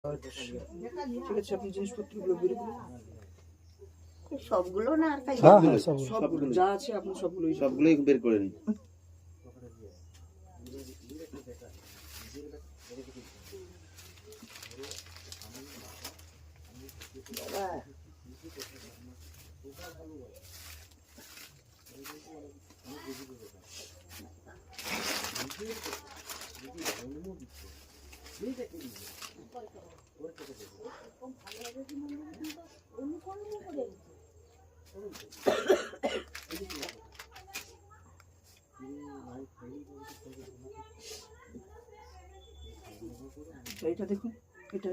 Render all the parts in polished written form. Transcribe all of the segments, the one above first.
আচ্ছা, ঠিক আছে, আপনি জিনিসপত্রগুলো বের করুন। সবগুলো না আর সবগুলো যা আছে আপনি সবগুলোই বের করে নিন। এটা দেখুন, এটা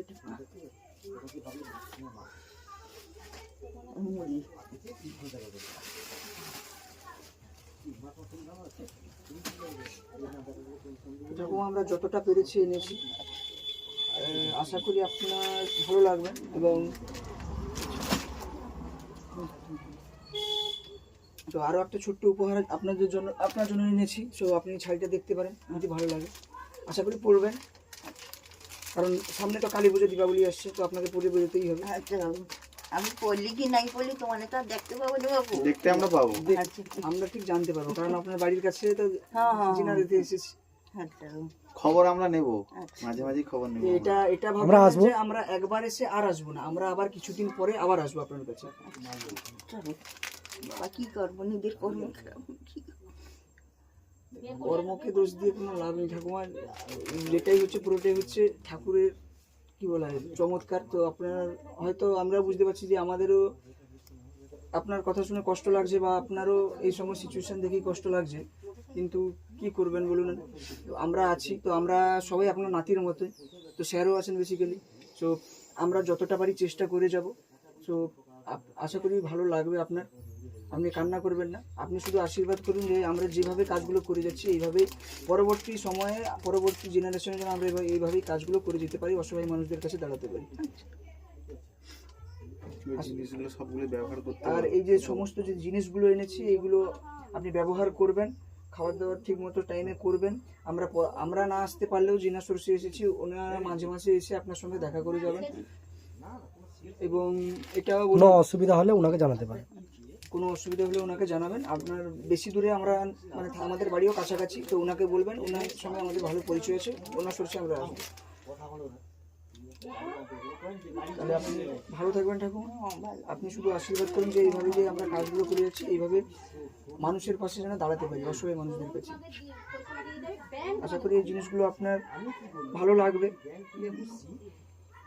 এরকম আমরা যতটা পেরেছি এনেছি। আশা করি আপনার ভালো লাগবে। এবং তো আরও একটা ছোট্ট উপহার আপনার জন্য এনেছি। সো আপনি শাড়িটা দেখতে পারেন, যদি ভালো লাগে আশা করি পরবেন, কারণ সামনে তো কালী পুজো, দীপাবলি আসছে, তো আপনাকে পরে বেরোতেই হবে। আচ্ছা বাবু, আমি পড়লি কি নাই পড়লি তোমার তো দেখতে পাবো না বাবু। দেখতে আমরা পাবো, আমরা ঠিক জানতে পারবো, কারণ আপনার বাড়ির কাছে তো জিনা দিতে এসেছি। খবর আমরা নেব, মাঝে মাঝে খবর নেব। এটা আমরা আসবো, আমরা একবার এসে আর আসবো না, আমরা আবার কিছুদিন পরে আবার আসবো আপনার কাছে। কি করবো, নিজের কর্মকে দোষ দিয়ে কোনো লাভ নেই ঠাকুমা। যেটাই হচ্ছে পুরোটাই হচ্ছে ঠাকুরের কি বলা হয় চমৎকার। তো আপনার হয়তো আমরা বুঝতে পারছি যে আমাদেরও আপনার কথা শুনে কষ্ট লাগছে, বা আপনারও এই সময় সিচুয়েশন দেখেই কষ্ট লাগছে, কিন্তু কি করবেন বলুন। আমরা আছি, তো আমরা সবাই আপনার নাতির মতোই, তো স্যারও আছেন বেসিক্যালি। সো আমরা যতটা পারি চেষ্টা করে যাব। সো আশা করি ভালো লাগবে আপনার। আপনি কান্না করবেন না, আপনি শুধু আশীর্বাদ করুন যে আমরা যেভাবে কাজগুলো করে যাচ্ছি এইভাবে পরবর্তী সময়ে, পরবর্তী জেনারেশনের জন্য আমরা এইভাবেই কাজগুলো করে যেতে পারি, অসহায় মানুষদের কাছে দাঁড়াতে পারি। আর এই যে সমস্ত যে জিনিসগুলো এনেছি, এইগুলো আপনি ব্যবহার করবেন, খাবার দাবার ঠিক মতো টাইমে করবেন। আমরা না আসতে পারলেও জিনা সরষে এসেছি, ওনারা মাঝে মাঝে এসে আপনার সঙ্গে দেখা করে যাবেন। এবং এটাও কোনো অসুবিধা হলে ওনাকে জানাতে পারেন, কোনো অসুবিধা হলে ওনাকে জানাবেন। আপনার বেশি দূরে আমরা মানে আমাদের বাড়িও কাছাকাছি, তো ওনাকে বলবেন, ওনার সঙ্গে আমাদের ভালো পরিচয় আছে, ওনার সরষে আমরা আসবো। তাহলে আপনি ভালো থাকবেন ঠাকুমা। আপনি শুধু আশীর্বাদ করুন যে এইভাবে যে আমরা কাজগুলো করে যাচ্ছি, এইভাবে মানুষের পাশে যেন দাঁড়াতে পারি, অসহায় মানুষদের কাছে। আশা করি এই জিনিসগুলো আপনার ভালো লাগবে।